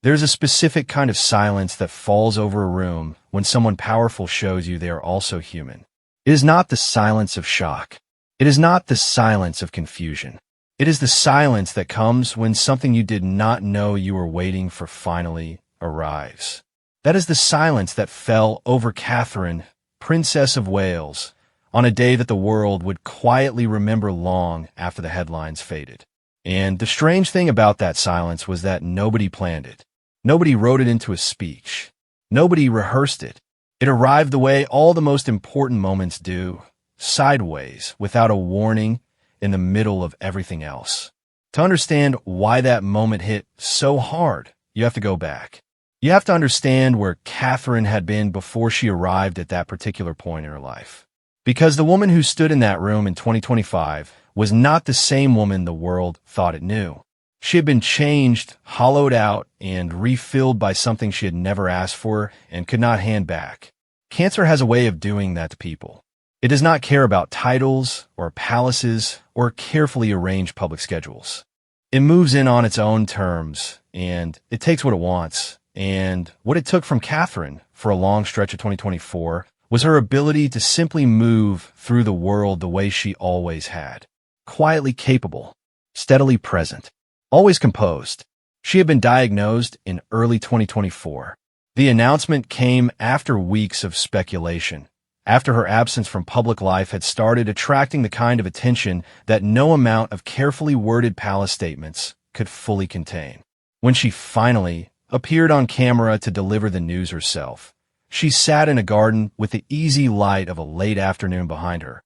There's a specific kind of silence that falls over a room when someone powerful shows you they are also human. It is not the silence of shock. It is not the silence of confusion. It is the silence that comes when something you did not know you were waiting for finally arrives. That is the silence that fell over Catherine, Princess of Wales, on a day that the world would quietly remember long after the headlines faded. And the strange thing about that silence was that nobody planned it. Nobody wrote it into a speech. Nobody rehearsed it. It arrived the way all the most important moments do, sideways, without a warning, in the middle of everything else. To understand why that moment hit so hard, you have to go back. You have to understand where Catherine had been before she arrived at that particular point in her life. Because the woman who stood in that room in 2025 was not the same woman the world thought it knew. She had been changed, hollowed out, and refilled by something she had never asked for and could not hand back. Cancer has a way of doing that to people. It does not care about titles or palaces or carefully arranged public schedules. It moves in on its own terms, and it takes what it wants. And what it took from Catherine for a long stretch of 2024 was her ability to simply move through the world the way she always had. Quietly capable, steadily present, always composed. She had been diagnosed in early 2024. The announcement came after weeks of speculation, after her absence from public life had started attracting the kind of attention that no amount of carefully worded palace statements could fully contain. When she finally appeared on camera to deliver the news herself, she sat in a garden with the easy light of a late afternoon behind her,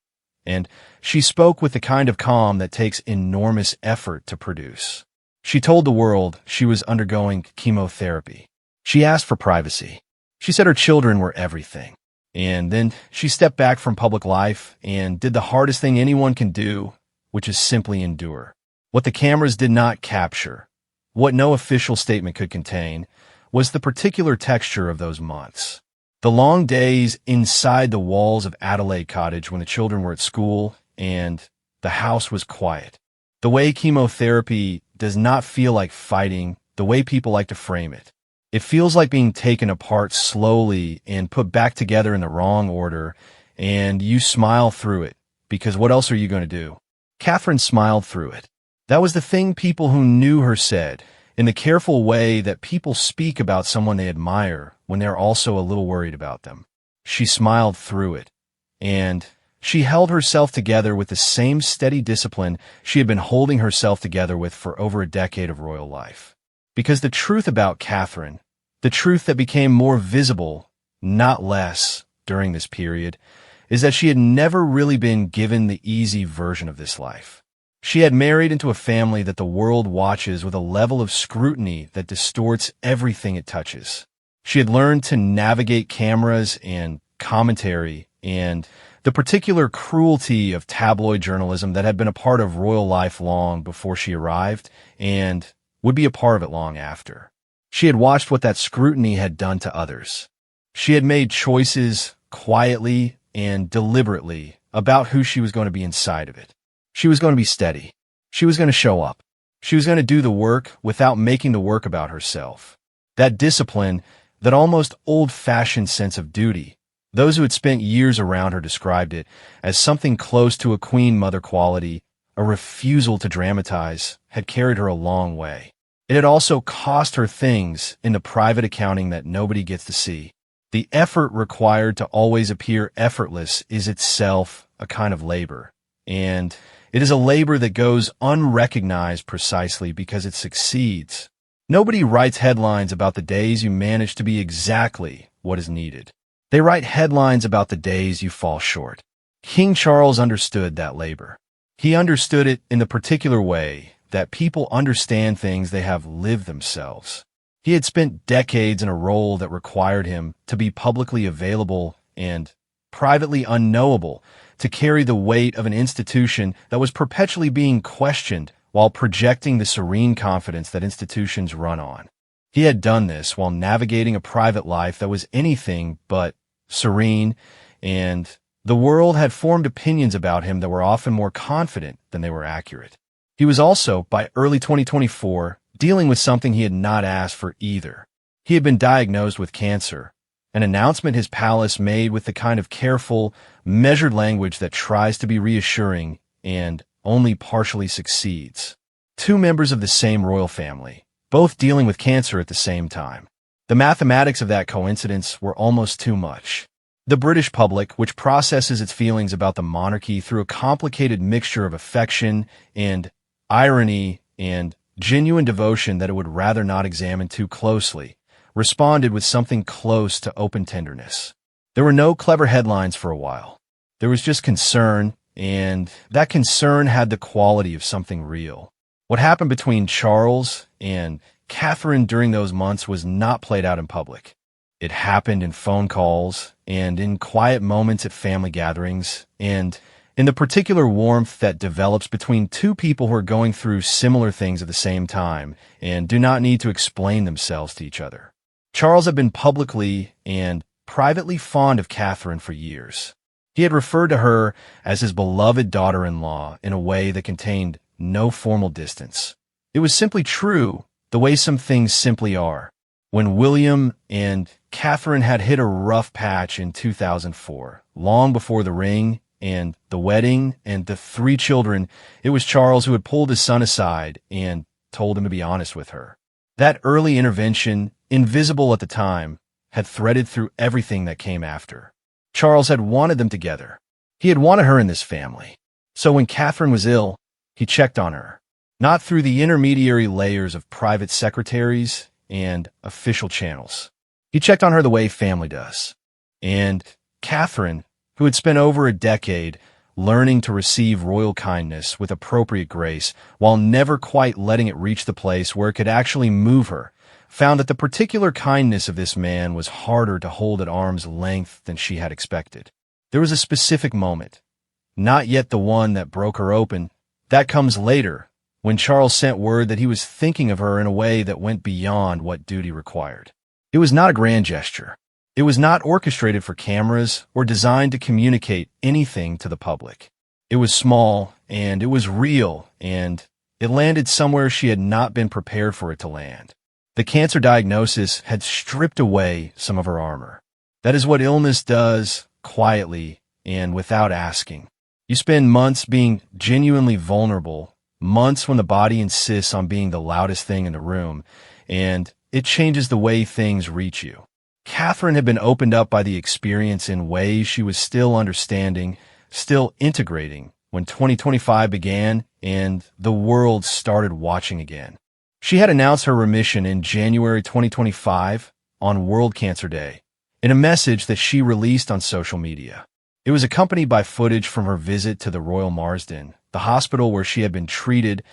and she spoke with the kind of calm that takes enormous effort to produce. She told the world she was undergoing chemotherapy. She asked for privacy. She said her children were everything. And then she stepped back from public life and did the hardest thing anyone can do, which is simply endure. What the cameras did not capture, what no official statement could contain, was the particular texture of those months. The long days inside the walls of Adelaide Cottage when the children were at school and the house was quiet. The way chemotherapy does not feel like fighting, the way people like to frame it. It feels like being taken apart slowly and put back together in the wrong order, and you smile through it, because what else are you going to do? Catherine smiled through it. That was the thing people who knew her said, in the careful way that people speak about someone they admire when they're also a little worried about them. She smiled through it, and she held herself together with the same steady discipline she had been holding herself together with for over a decade of royal life. Because the truth about Catherine, the truth that became more visible, not less, during this period, is that she had never really been given the easy version of this life. She had married into a family that the world watches with a level of scrutiny that distorts everything it touches. She had learned to navigate cameras and commentary and the particular cruelty of tabloid journalism that had been a part of royal life long before she arrived and would be a part of it long after. She had watched what that scrutiny had done to others. She had made choices quietly and deliberately about who she was going to be inside of it. She was going to be steady. She was going to show up. She was going to do the work without making the work about herself. That discipline, that almost old-fashioned sense of duty, those who had spent years around her described it as something close to a queen mother quality, a refusal to dramatize, had carried her a long way. It had also cost her things in the private accounting that nobody gets to see. The effort required to always appear effortless is itself a kind of labor, and it is a labor that goes unrecognized precisely because it succeeds. Nobody writes headlines about the days you manage to be exactly what is needed. They write headlines about the days you fall short. King Charles understood that labor. He understood it in the particular way that people understand things they have lived themselves. He had spent decades in a role that required him to be publicly available and privately unknowable, to carry the weight of an institution that was perpetually being questioned while projecting the serene confidence that institutions run on. He had done this while navigating a private life that was anything but serene, and the world had formed opinions about him that were often more confident than they were accurate. He was also, by early 2024, dealing with something he had not asked for either. He had been diagnosed with cancer, an announcement his palace made with the kind of careful, measured language that tries to be reassuring and only partially succeeds. Two members of the same royal family, both dealing with cancer at the same time. The mathematics of that coincidence were almost too much. The British public, which processes its feelings about the monarchy through a complicated mixture of affection and irony and genuine devotion that it would rather not examine too closely, responded with something close to open tenderness. There were no clever headlines for a while. There was just concern, and that concern had the quality of something real. What happened between Charles and Catherine during those months was not played out in public. It happened in phone calls and in quiet moments at family gatherings and in the particular warmth that develops between two people who are going through similar things at the same time and do not need to explain themselves to each other. Charles had been publicly and privately fond of Catherine for years. He had referred to her as his beloved daughter-in-law in a way that contained no formal distance. It was simply true, the way some things simply are. When William and Catherine had hit a rough patch in 2004, long before the ring and the wedding and the 3 children, it was Charles who had pulled his son aside and told him to be honest with her. That early intervention, invisible at the time, had threaded through everything that came after. Charles had wanted them together. He had wanted her in this family. So when Catherine was ill, he checked on her, not through the intermediary layers of private secretaries and official channels. He checked on her the way family does. And Catherine, who had spent over a decade learning to receive royal kindness with appropriate grace while never quite letting it reach the place where it could actually move her, found that the particular kindness of this man was harder to hold at arm's length than she had expected. There was a specific moment, not yet the one that broke her open. That comes later, when Charles sent word that he was thinking of her in a way that went beyond what duty required. It was not a grand gesture. It was not orchestrated for cameras or designed to communicate anything to the public. It was small, and it was real, and it landed somewhere she had not been prepared for it to land. The cancer diagnosis had stripped away some of her armor. That is what illness does, quietly and without asking. You spend months being genuinely vulnerable, months when the body insists on being the loudest thing in the room, and it changes the way things reach you. Catherine had been opened up by the experience in ways she was still understanding, still integrating, when 2025 began and the world started watching again. She had announced her remission in January 2025 on World Cancer Day, in a message that she released on social media. It was accompanied by footage from her visit to the Royal Marsden, the hospital where she had been treated,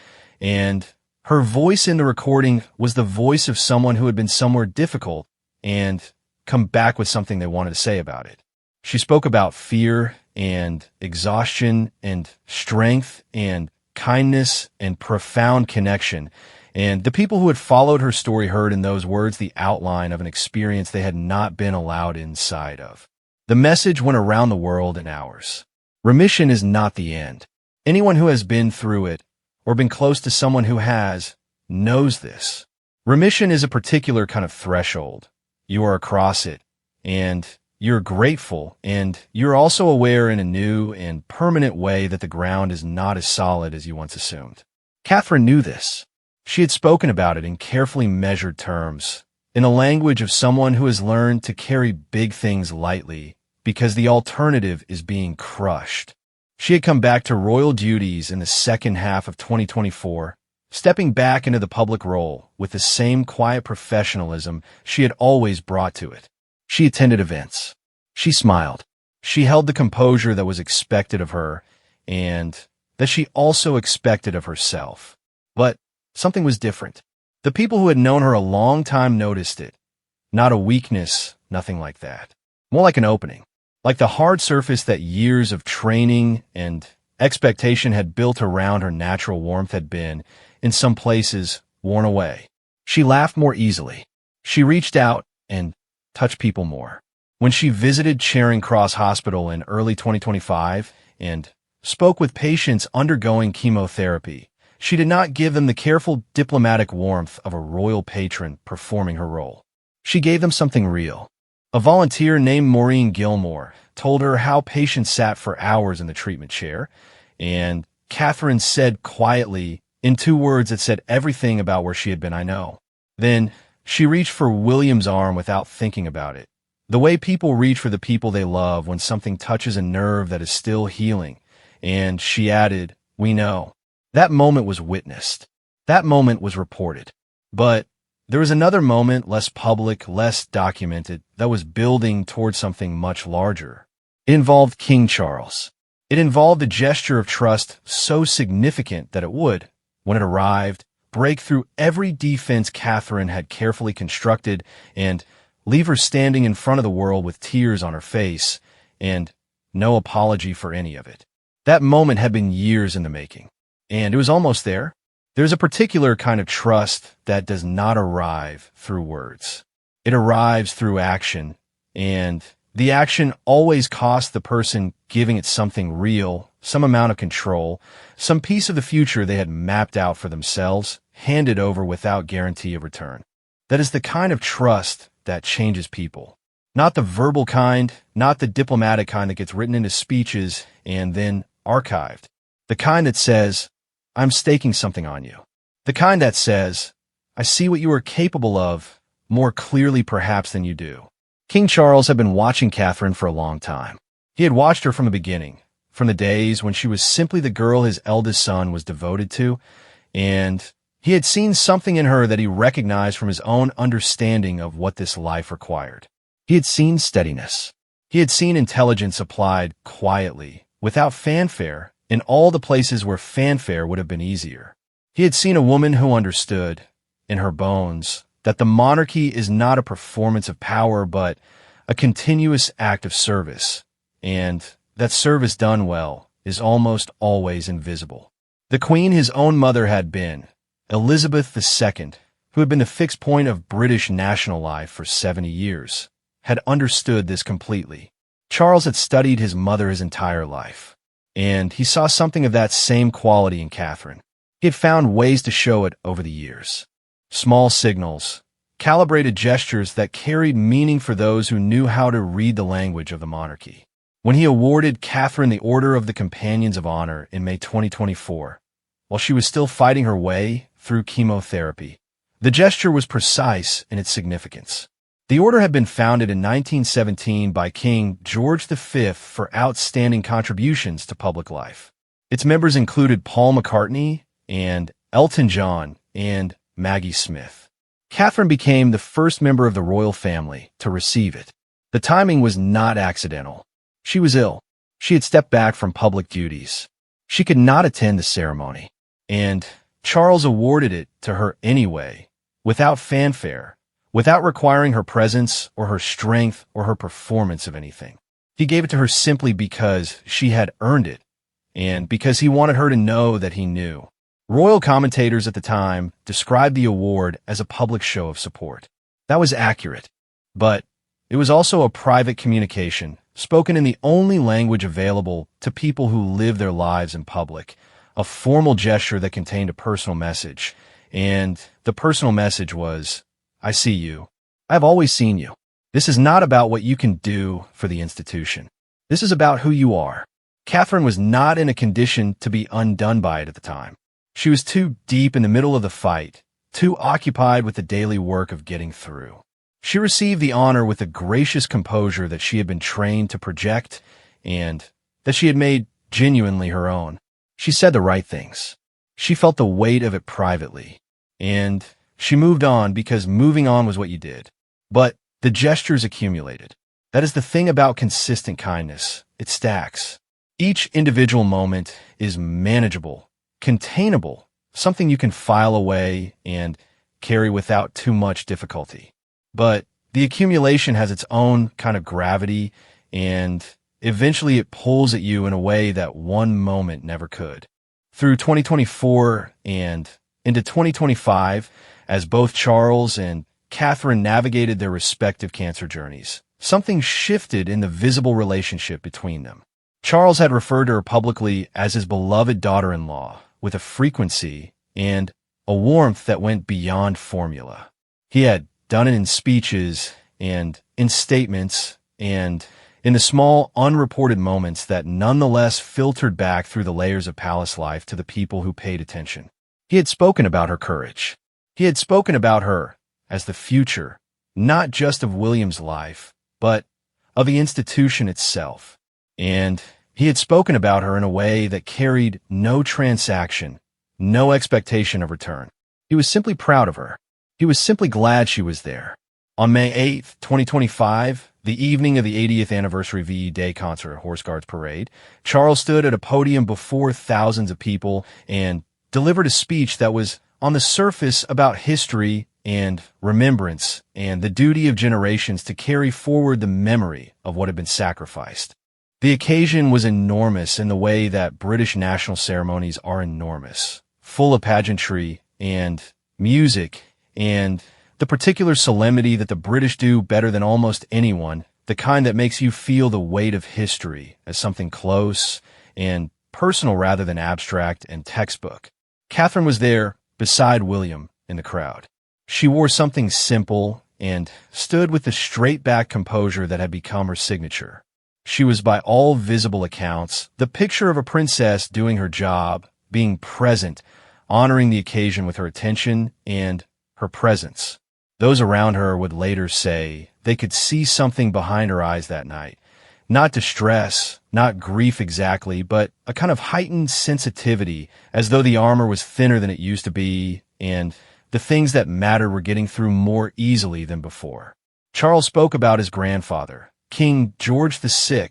and her voice in the recording was the voice of someone who had been somewhere difficult and come back with something they wanted to say about it. She spoke about fear and exhaustion and strength and kindness and profound connection. And the people who had followed her story heard in those words the outline of an experience they had not been allowed inside of. The message went around the world in hours. Remission is not the end. Anyone who has been through it or been close to someone who has knows this. Remission is a particular kind of threshold. You are across it, and you're grateful, and you're also aware in a new and permanent way that the ground is not as solid as you once assumed. Catherine knew this. She had spoken about it in carefully measured terms, in the language of someone who has learned to carry big things lightly because the alternative is being crushed. She had come back to royal duties in the second half of 2024, stepping back into the public role with the same quiet professionalism she had always brought to it. She attended events. She smiled. She held the composure that was expected of her and that she also expected of herself. But something was different. The people who had known her a long time noticed it. Not a weakness, nothing like that. More like an opening. Like the hard surface that years of training and expectation had built around her natural warmth had been, in some places, worn away. She laughed more easily. She reached out and touched people more. When she visited Charing Cross Hospital in early 2025 and spoke with patients undergoing chemotherapy, She did not give them the careful diplomatic warmth of a royal patron performing her role. She gave them something real. A volunteer named Maureen Gilmore told her how patients sat for hours in the treatment chair, and Catherine said quietly, in 2 words that said everything about where she had been, "I know." Then she reached for William's arm without thinking about it. The way people reach for the people they love when something touches a nerve that is still healing. And she added, "We know." That moment was witnessed. That moment was reported. But there was another moment, less public, less documented, that was building towards something much larger. It involved King Charles. It involved a gesture of trust so significant that it would, when it arrived, break through every defense Catherine had carefully constructed and leave her standing in front of the world with tears on her face and no apology for any of it. That moment had been years in the making, and it was almost there. There's a particular kind of trust that does not arrive through words. It arrives through action, and the action always costs the person giving it something real, some amount of control, some piece of the future they had mapped out for themselves, handed over without guarantee of return. That is the kind of trust that changes people. Not the verbal kind, not the diplomatic kind that gets written into speeches and then archived. The kind that says, "I'm staking something on you." The kind that says, "I see what you are capable of, more clearly perhaps than you do." King Charles had been watching Catherine for a long time. He had watched her from the beginning, from the days when she was simply the girl his eldest son was devoted to, and he had seen something in her that he recognized from his own understanding of what this life required. He had seen steadiness. He had seen intelligence applied quietly, without fanfare, in all the places where fanfare would have been easier. He had seen a woman who understood, in her bones, that the monarchy is not a performance of power, but a continuous act of service, and that service done well is almost always invisible. The queen his own mother had been, Elizabeth II, who had been the fixed point of British national life for 70 years, had understood this completely. Charles had studied his mother his entire life, and he saw something of that same quality in Catherine. He had found ways to show it over the years. Small signals, calibrated gestures that carried meaning for those who knew how to read the language of the monarchy. When he awarded Catherine the Order of the Companions of Honor in May 2024, while she was still fighting her way through chemotherapy, the gesture was precise in its significance. The order had been founded in 1917 by King George V for outstanding contributions to public life. Its members included Paul McCartney and Elton John and Maggie Smith. Catherine became the first member of the royal family to receive it. The timing was not accidental. She was ill. She had stepped back from public duties. She could not attend the ceremony, and Charles awarded it to her anyway, without fanfare, without requiring her presence or her strength or her performance of anything. He gave it to her simply because she had earned it, and because he wanted her to know that he knew. Royal commentators at the time described the award as a public show of support. That was accurate, but it was also a private communication, spoken in the only language available to people who live their lives in public, a formal gesture that contained a personal message, and the personal message was, "I see you. I've always seen you. This is not about what you can do for the institution. This is about who you are." Catherine was not in a condition to be undone by it at the time. She was too deep in the middle of the fight, too occupied with the daily work of getting through. She received the honor with a gracious composure that she had been trained to project and that she had made genuinely her own. She said the right things. She felt the weight of it privately, and she moved on because moving on was what you did. But the gestures accumulated. That is the thing about consistent kindness. It stacks. Each individual moment is manageable, containable, something you can file away and carry without too much difficulty. But the accumulation has its own kind of gravity, and eventually it pulls at you in a way that one moment never could. Through 2024 and into 2025, as both Charles and Catherine navigated their respective cancer journeys, something shifted in the visible relationship between them. Charles had referred to her publicly as his beloved daughter-in-law, with a frequency and a warmth that went beyond formula. He had done it in speeches and in statements and in the small, unreported moments that nonetheless filtered back through the layers of palace life to the people who paid attention. He had spoken about her courage. He had spoken about her as the future, not just of William's life, but of the institution itself. And he had spoken about her in a way that carried no transaction, no expectation of return. He was simply proud of her. He was simply glad she was there. On May 8th, 2025, the evening of the 80th anniversary VE Day concert at Horse Guards Parade, Charles stood at a podium before thousands of people and delivered a speech that was on the surface about history and remembrance and the duty of generations to carry forward the memory of what had been sacrificed. The occasion was enormous in the way that British national ceremonies are enormous, full of pageantry and music and the particular solemnity that the British do better than almost anyone, the kind that makes you feel the weight of history as something close and personal rather than abstract and textbook. Catherine was there beside William in the crowd. She wore something simple and stood with the straight-back composure that had become her signature. She was, by all visible accounts, the picture of a princess doing her job, being present, honoring the occasion with her attention and her presence. Those around her would later say they could see something behind her eyes that night. Not distress, not grief exactly, but a kind of heightened sensitivity, as though the armor was thinner than it used to be, and the things that mattered were getting through more easily than before. Charles spoke about his grandfather, King George VI,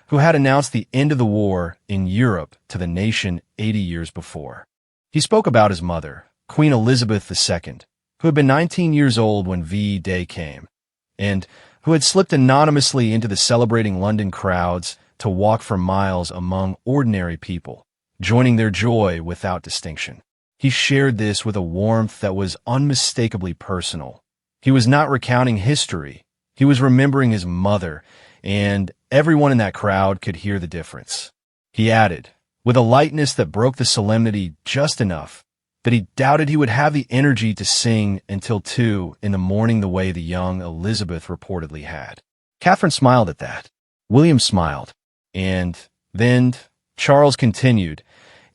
who had announced the end of the war in Europe to the nation 80 years before. He spoke about his mother, Queen Elizabeth II, who had been 19 years old when VE Day came, and who had slipped anonymously into the celebrating London crowds to walk for miles among ordinary people, joining their joy without distinction. He shared this with a warmth that was unmistakably personal. He was not recounting history. He was remembering his mother, and everyone in that crowd could hear the difference. He added, with a lightness that broke the solemnity just enough, that he doubted he would have the energy to sing until 2 in the morning the way the young Elizabeth reportedly had. Catherine smiled at that. William smiled. And then Charles continued,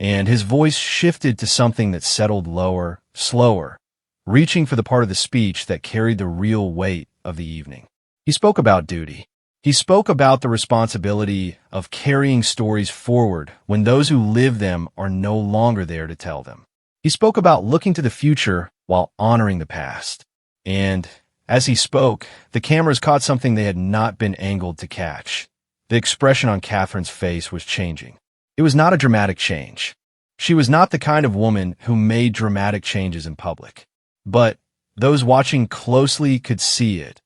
and his voice shifted to something that settled lower, slower, reaching for the part of the speech that carried the real weight of the evening. He spoke about duty. He spoke about the responsibility of carrying stories forward when those who live them are no longer there to tell them. He spoke about looking to the future while honoring the past. And as he spoke, the cameras caught something they had not been angled to catch. The expression on Catherine's face was changing. It was not a dramatic change. She was not the kind of woman who made dramatic changes in public. But those watching closely could see it.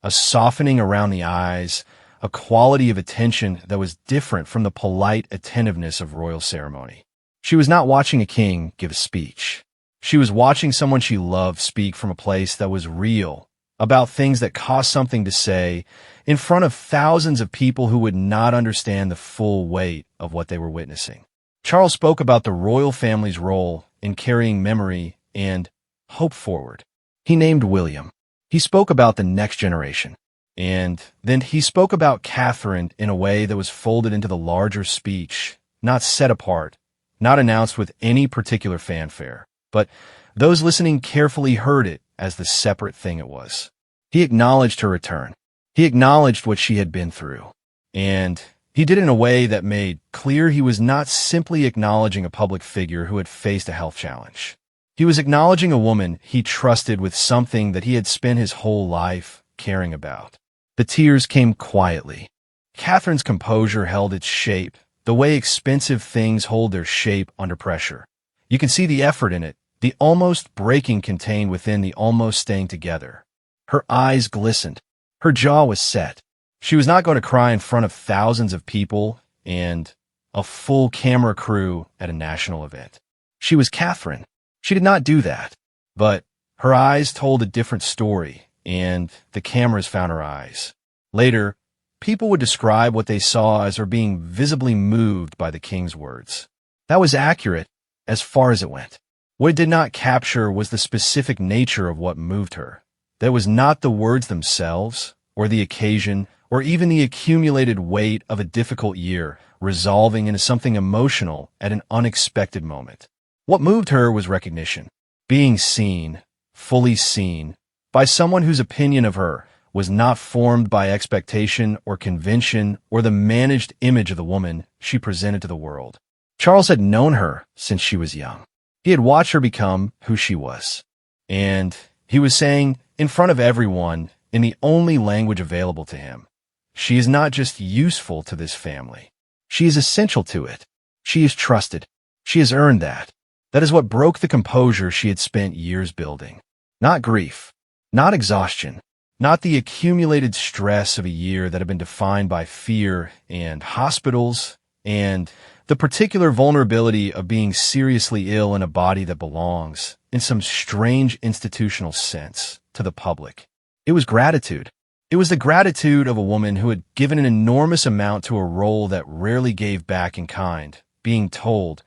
A softening around the eyes, a quality of attention that was different from the polite attentiveness of royal ceremony. She was not watching a king give a speech. She was watching someone she loved speak from a place that was real, about things that cost something to say, in front of thousands of people who would not understand the full weight of what they were witnessing. Charles spoke about the royal family's role in carrying memory and hope forward. He named William. He spoke about the next generation. And then he spoke about Catherine in a way that was folded into the larger speech, not set apart, not announced with any particular fanfare, but those listening carefully heard it as the separate thing it was. He acknowledged her return. He acknowledged what she had been through. And he did it in a way that made clear he was not simply acknowledging a public figure who had faced a health challenge. He was acknowledging a woman he trusted with something that he had spent his whole life caring about. The tears came quietly. Catherine's composure held its shape, the way expensive things hold their shape under pressure. You can see the effort in it, the almost breaking contained within the almost staying together. Her eyes glistened. Her jaw was set. She was not going to cry in front of thousands of people and a full camera crew at a national event. She was Catherine. She did not do that. But her eyes told a different story, and the cameras found her eyes. Later, people would describe what they saw as her being visibly moved by the king's words. That was accurate, as far as it went. What it did not capture was the specific nature of what moved her. That was not the words themselves, or the occasion, or even the accumulated weight of a difficult year resolving into something emotional at an unexpected moment. What moved her was recognition. Being seen, fully seen, by someone whose opinion of her was not formed by expectation or convention or the managed image of the woman she presented to the world. Charles had known her since she was young. He had watched her become who she was. And he was saying, in front of everyone, in the only language available to him, she is not just useful to this family. She is essential to it. She is trusted. She has earned that. That is what broke the composure she had spent years building. Not grief, not exhaustion, not the accumulated stress of a year that had been defined by fear and hospitals and the particular vulnerability of being seriously ill in a body that belongs, in some strange institutional sense, to the public. It was gratitude. It was the gratitude of a woman who had given an enormous amount to a role that rarely gave back in kind, being told,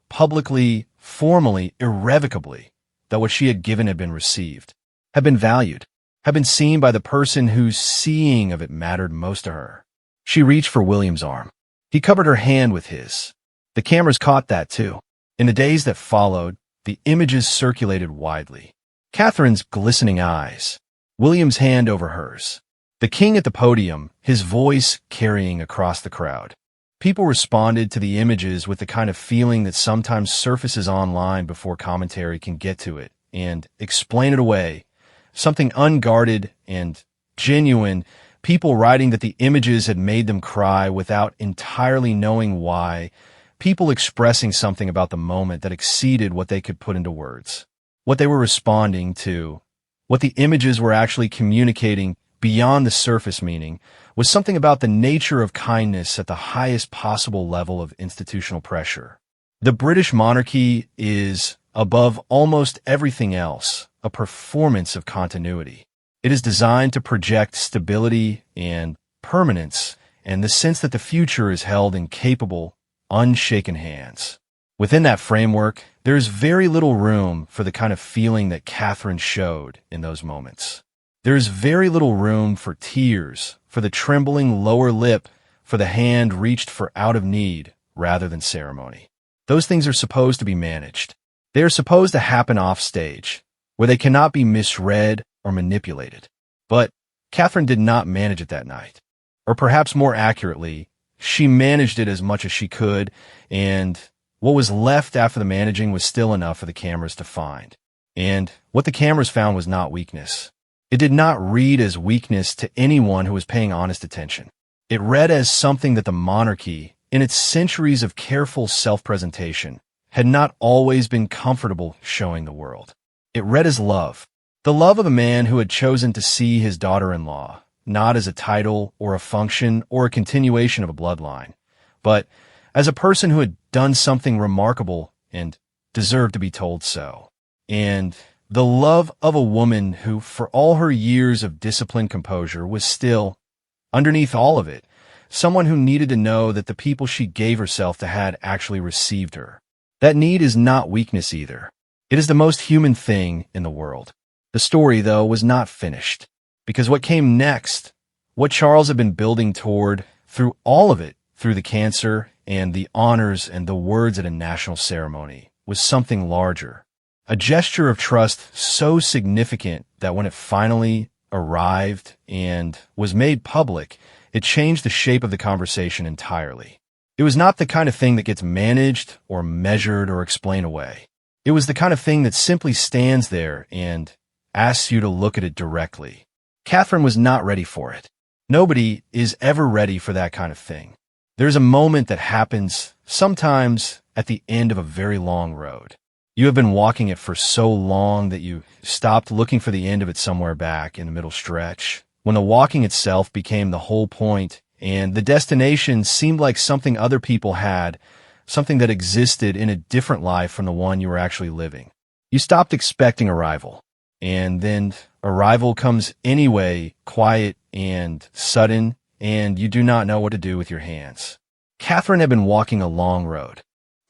publicly, formally, irrevocably, that what she had given had been received, had been valued, had been seen by the person whose seeing of it mattered most to her. She reached for William's arm. He covered her hand with his. The cameras caught that too. In the days that followed, the images circulated widely. Catherine's glistening eyes, William's hand over hers, the king at the podium, his voice carrying across the crowd. People responded to the images with the kind of feeling that sometimes surfaces online before commentary can get to it and explain it away. Something unguarded and genuine, people writing that the images had made them cry without entirely knowing why, people expressing something about the moment that exceeded what they could put into words. What they were responding to, what the images were actually communicating beyond the surface meaning, was something about the nature of kindness at the highest possible level of institutional pressure. The British monarchy is, above almost everything else, a performance of continuity. It is designed to project stability and permanence and the sense that the future is held in capable, unshaken hands. Within that framework, there is very little room for the kind of feeling that Catherine showed in those moments. There is very little room for tears, for the trembling lower lip, for the hand reached for out of need rather than ceremony. Those things are supposed to be managed. They are supposed to happen off stage, where they cannot be misread or manipulated. But Catherine did not manage it that night. Or perhaps more accurately, she managed it as much as she could, and what was left after the managing was still enough for the cameras to find. And what the cameras found was not weakness. It did not read as weakness to anyone who was paying honest attention. It read as something that the monarchy, in its centuries of careful self-presentation, had not always been comfortable showing the world. It read as love. The love of a man who had chosen to see his daughter-in-law, not as a title or a function or a continuation of a bloodline, but as a person who had done something remarkable and deserved to be told so. And the love of a woman who, for all her years of disciplined composure, was still, underneath all of it, someone who needed to know that the people she gave herself to had actually received her. That need is not weakness either. It is the most human thing in the world. The story, though, was not finished, because what came next, what Charles had been building toward through all of it, through the cancer and the honors and the words at a national ceremony, was something larger. A gesture of trust so significant that when it finally arrived and was made public, it changed the shape of the conversation entirely. It was not the kind of thing that gets managed or measured or explained away. It was the kind of thing that simply stands there and asks you to look at it directly. Catherine was not ready for it. Nobody is ever ready for that kind of thing. There's a moment that happens sometimes at the end of a very long road. You have been walking it for so long that you stopped looking for the end of it somewhere back in the middle stretch, when the walking itself became the whole point and the destination seemed like something other people had, something that existed in a different life from the one you were actually living. You stopped expecting arrival, and then arrival comes anyway, quiet and sudden, and you do not know what to do with your hands. Catherine had been walking a long road.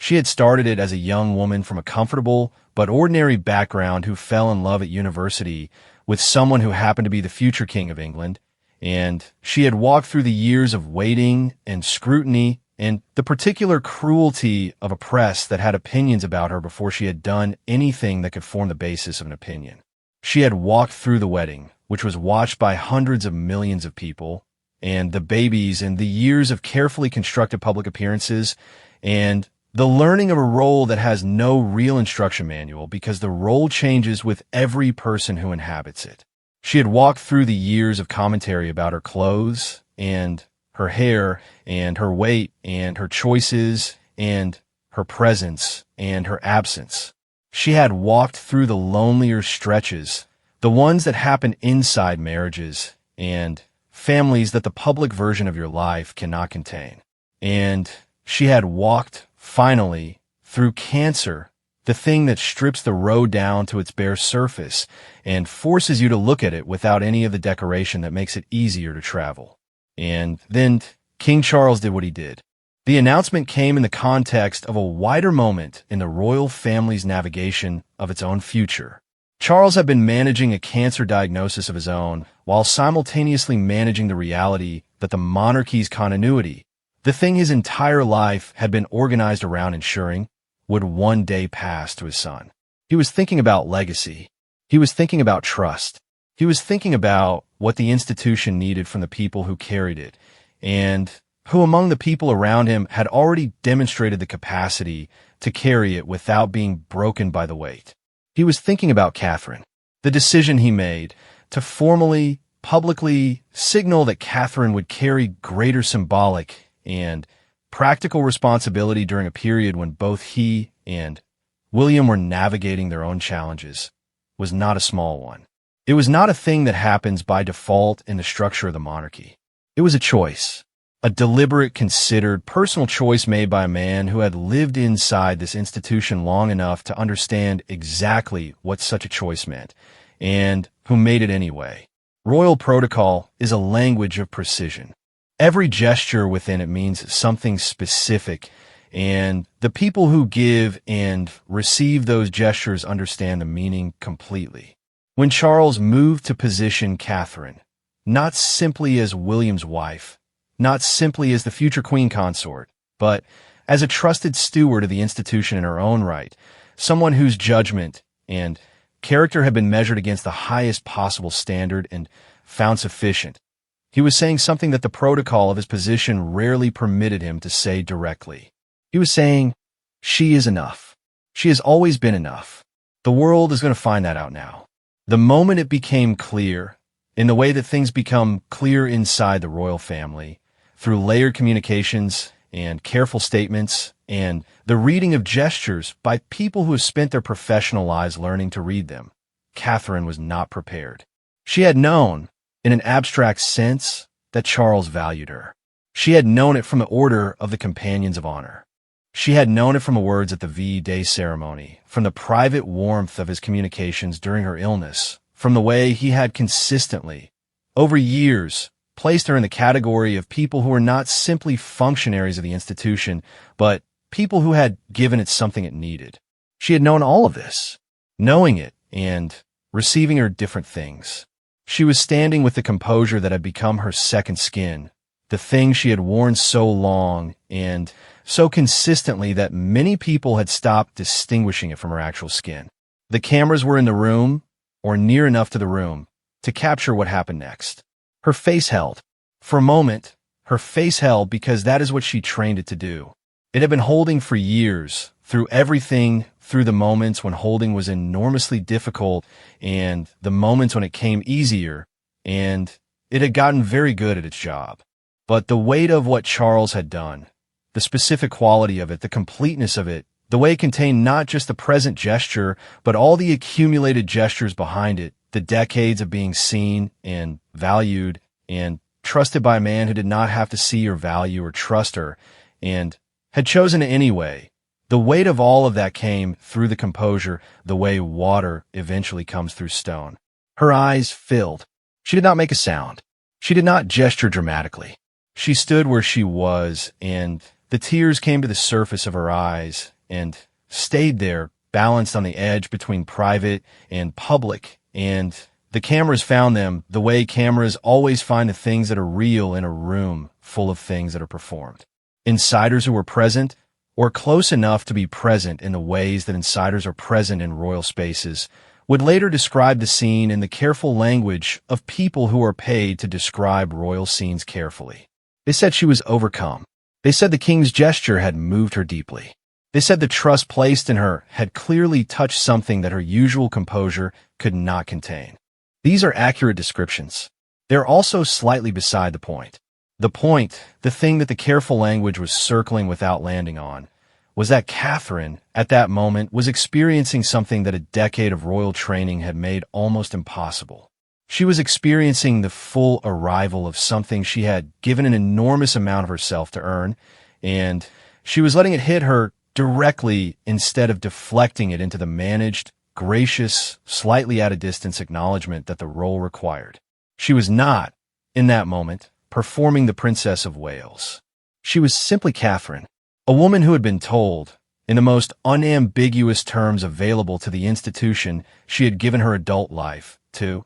She had started it as a young woman from a comfortable but ordinary background who fell in love at university with someone who happened to be the future king of England, and she had walked through the years of waiting and scrutiny and the particular cruelty of a press that had opinions about her before she had done anything that could form the basis of an opinion. She had walked through the wedding, which was watched by hundreds of millions of people, and the babies and the years of carefully constructed public appearances, and the learning of a role that has no real instruction manual because the role changes with every person who inhabits it. She had walked through the years of commentary about her clothes and her hair and her weight and her choices and her presence and her absence. She had walked through the lonelier stretches, the ones that happen inside marriages and families that the public version of your life cannot contain. And she had walked, finally, through cancer, the thing that strips the road down to its bare surface and forces you to look at it without any of the decoration that makes it easier to travel. And then King Charles did what he did. The announcement came in the context of a wider moment in the royal family's navigation of its own future. Charles had been managing a cancer diagnosis of his own while simultaneously managing the reality that the monarchy's continuity, the thing his entire life had been organized around ensuring, would one day pass to his son. He was thinking about legacy. He was thinking about trust. He was thinking about what the institution needed from the people who carried it, and who among the people around him had already demonstrated the capacity to carry it without being broken by the weight. He was thinking about Catherine, the decision he made to formally, publicly signal that Catherine would carry greater symbolic and practical responsibility during a period when both he and William were navigating their own challenges, was not a small one. It was not a thing that happens by default in the structure of the monarchy. It was a choice, a deliberate, considered, personal choice made by a man who had lived inside this institution long enough to understand exactly what such a choice meant, and who made it anyway. Royal protocol is a language of precision. Every gesture within it means something specific, and the people who give and receive those gestures understand the meaning completely. When Charles moved to position Catherine, not simply as William's wife, not simply as the future queen consort, but as a trusted steward of the institution in her own right, someone whose judgment and character had been measured against the highest possible standard and found sufficient, he was saying something that the protocol of his position rarely permitted him to say directly. He was saying, she is enough. She has always been enough. The world is going to find that out now. The moment it became clear, in the way that things become clear inside the royal family, through layered communications and careful statements and the reading of gestures by people who have spent their professional lives learning to read them, Catherine was not prepared. She had known, in an abstract sense, that Charles valued her. She had known it from the order of the Companions of Honor. She had known it from the words at the V-Day ceremony, from the private warmth of his communications during her illness, from the way he had consistently, over years, placed her in the category of people who were not simply functionaries of the institution, but people who had given it something it needed. She had known all of this, knowing it and receiving her different things. She was standing with the composure that had become her second skin, the thing she had worn so long and so consistently that many people had stopped distinguishing it from her actual skin. The cameras were in the room, or near enough to the room, to capture what happened next. Her face held. For a moment, her face held because that is what she trained it to do. It had been holding for years, through everything, through the moments when holding was enormously difficult and the moments when it came easier, and it had gotten very good at its job. But the weight of what Charles had done, the specific quality of it, the completeness of it, the way it contained not just the present gesture, but all the accumulated gestures behind it, the decades of being seen and valued and trusted by a man who did not have to see or value or trust her, and had chosen it anyway. The weight of all of that came through the composure, the way water eventually comes through stone. Her eyes filled. She did not make a sound. She did not gesture dramatically. She stood where she was, and the tears came to the surface of her eyes, and stayed there, balanced on the edge between private and public, and the cameras found them the way cameras always find the things that are real in a room full of things that are performed. Insiders who were present, or close enough to be present in the ways that insiders are present in royal spaces, would later describe the scene in the careful language of people who are paid to describe royal scenes carefully. They said she was overcome. They said the king's gesture had moved her deeply. They said the trust placed in her had clearly touched something that her usual composure could not contain. These are accurate descriptions. They're also slightly beside the point. The point, the thing that the careful language was circling without landing on, was that Catherine, at that moment, was experiencing something that a decade of royal training had made almost impossible. She was experiencing the full arrival of something she had given an enormous amount of herself to earn, and she was letting it hit her directly instead of deflecting it into the managed, gracious, slightly at a distance acknowledgement that the role required. She was not, in that moment, performing the Princess of Wales. She was simply Catherine, a woman who had been told, in the most unambiguous terms available to the institution she had given her adult life to,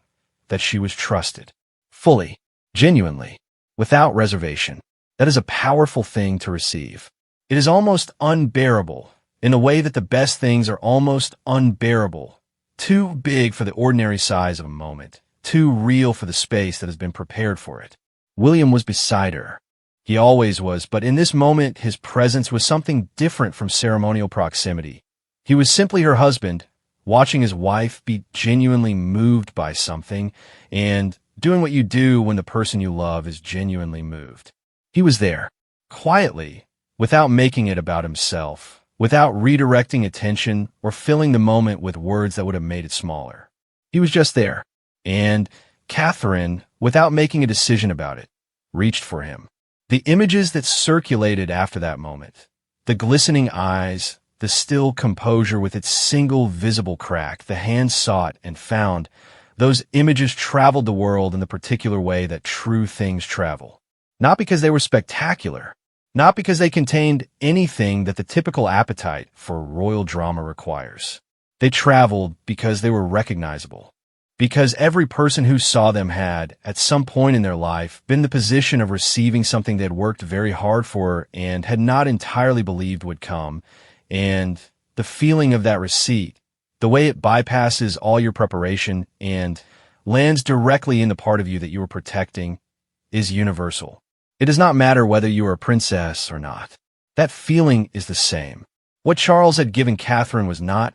that she was trusted, fully, genuinely, without reservation. That is a powerful thing to receive. It is almost unbearable, in the way that the best things are almost unbearable, too big for the ordinary size of a moment, too real for the space that has been prepared for it. William was beside her. He always was, but in this moment his presence was something different from ceremonial proximity. He was simply her husband, watching his wife be genuinely moved by something, and doing what you do when the person you love is genuinely moved. He was there, quietly, without making it about himself, without redirecting attention or filling the moment with words that would have made it smaller. He was just there, and Catherine, without making a decision about it, reached for him. The images that circulated after that moment, the glistening eyes, the still composure with its single visible crack, the hand sought and found, those images traveled the world in the particular way that true things travel. Not because they were spectacular, not because they contained anything that the typical appetite for royal drama requires. They traveled because they were recognizable. Because every person who saw them had, at some point in their life, been in the position of receiving something they had worked very hard for and had not entirely believed would come, and the feeling of that receipt, the way it bypasses all your preparation and lands directly in the part of you that you were protecting, is universal. It does not matter whether you are a princess or not. That feeling is the same. What Charles had given Catherine was not,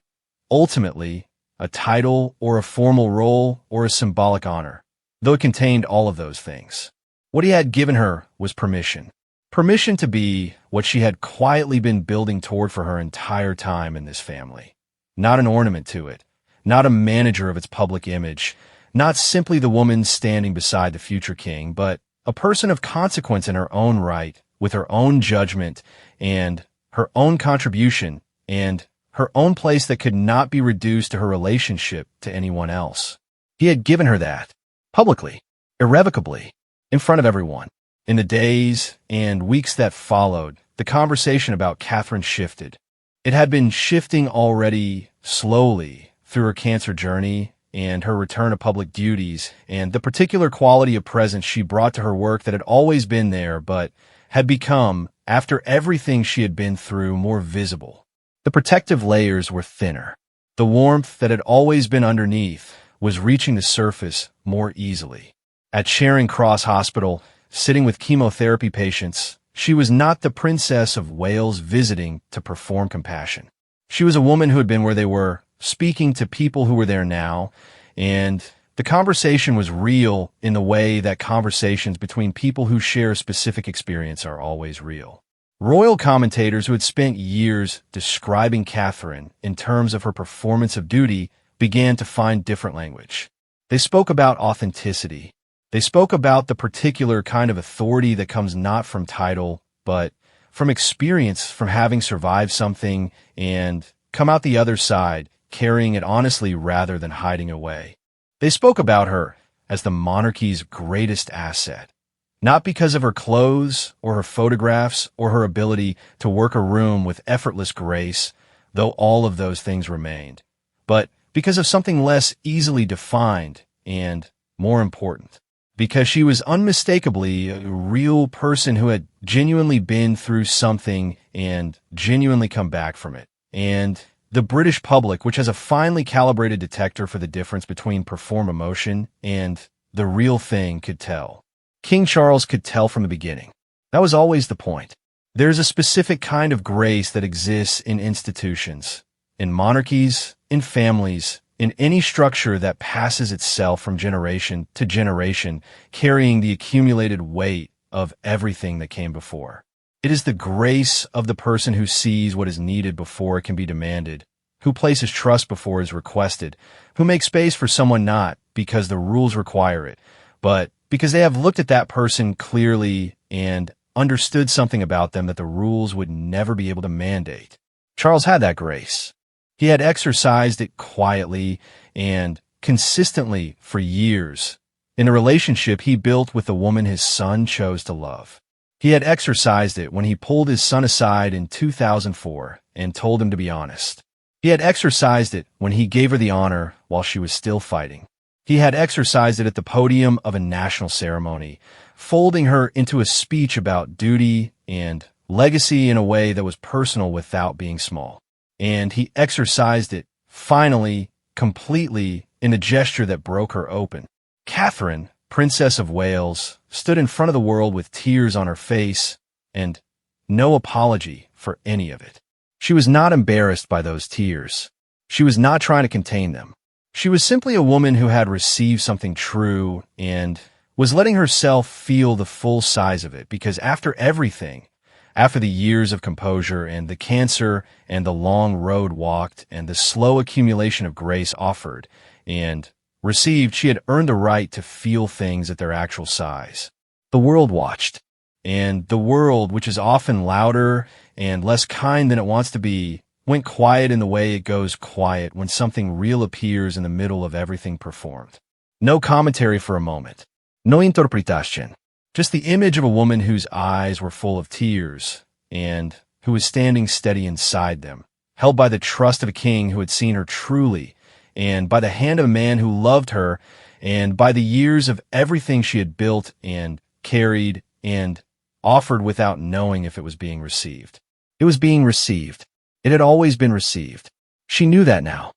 ultimately, a title or a formal role or a symbolic honor, though it contained all of those things. What he had given her was permission. Permission to be what she had quietly been building toward for her entire time in this family. Not an ornament to it, not a manager of its public image, not simply the woman standing beside the future king, but a person of consequence in her own right, with her own judgment and her own contribution and her own place that could not be reduced to her relationship to anyone else. He had given her that, publicly, irrevocably, in front of everyone. In the days and weeks that followed, the conversation about Catherine shifted. It had been shifting already slowly through her cancer journey and her return to public duties, and the particular quality of presence she brought to her work that had always been there but had become, after everything she had been through, more visible. The protective layers were thinner. The warmth that had always been underneath was reaching the surface more easily. At Charing Cross Hospital, sitting with chemotherapy patients, she was not the Princess of Wales visiting to perform compassion. She was a woman who had been where they were, speaking to people who were there now, and the conversation was real in the way that conversations between people who share a specific experience are always real. Royal commentators who had spent years describing Catherine in terms of her performance of duty began to find different language. They spoke about authenticity. They spoke about the particular kind of authority that comes not from title, but from experience, from having survived something and come out the other side, carrying it honestly rather than hiding away. They spoke about her as the monarchy's greatest asset. Not because of her clothes or her photographs or her ability to work a room with effortless grace, though all of those things remained, but because of something less easily defined and more important. Because she was unmistakably a real person who had genuinely been through something and genuinely come back from it. And the British public, which has a finely calibrated detector for the difference between perform emotion and the real thing, could tell. King Charles could tell from the beginning. That was always the point. There's a specific kind of grace that exists in institutions, in monarchies, in families, in any structure that passes itself from generation to generation, carrying the accumulated weight of everything that came before. It is the grace of the person who sees what is needed before it can be demanded, who places trust before it is requested, who makes space for someone not because the rules require it, but because they have looked at that person clearly and understood something about them that the rules would never be able to mandate. Charles had that grace. He had exercised it quietly and consistently for years in the relationship he built with the woman his son chose to love. He had exercised it when he pulled his son aside in 2004 and told him to be honest. He had exercised it when he gave her the honor while she was still fighting. He had exercised it at the podium of a national ceremony, folding her into a speech about duty and legacy in a way that was personal without being small. And he exercised it, finally, completely, in a gesture that broke her open. Catherine, Princess of Wales, stood in front of the world with tears on her face and no apology for any of it. She was not embarrassed by those tears. She was not trying to contain them. She was simply a woman who had received something true and was letting herself feel the full size of it, because after everything, after the years of composure and the cancer and the long road walked and the slow accumulation of grace offered and received, she had earned the right to feel things at their actual size. The world watched, and the world, which is often louder and less kind than it wants to be, went quiet in the way it goes quiet when something real appears in the middle of everything performed. No commentary for a moment. No interpretación. Just the image of a woman whose eyes were full of tears and who was standing steady inside them, held by the trust of a king who had seen her truly, and by the hand of a man who loved her, and by the years of everything she had built and carried and offered without knowing if it was being received. It was being received. It had always been received. She knew that now.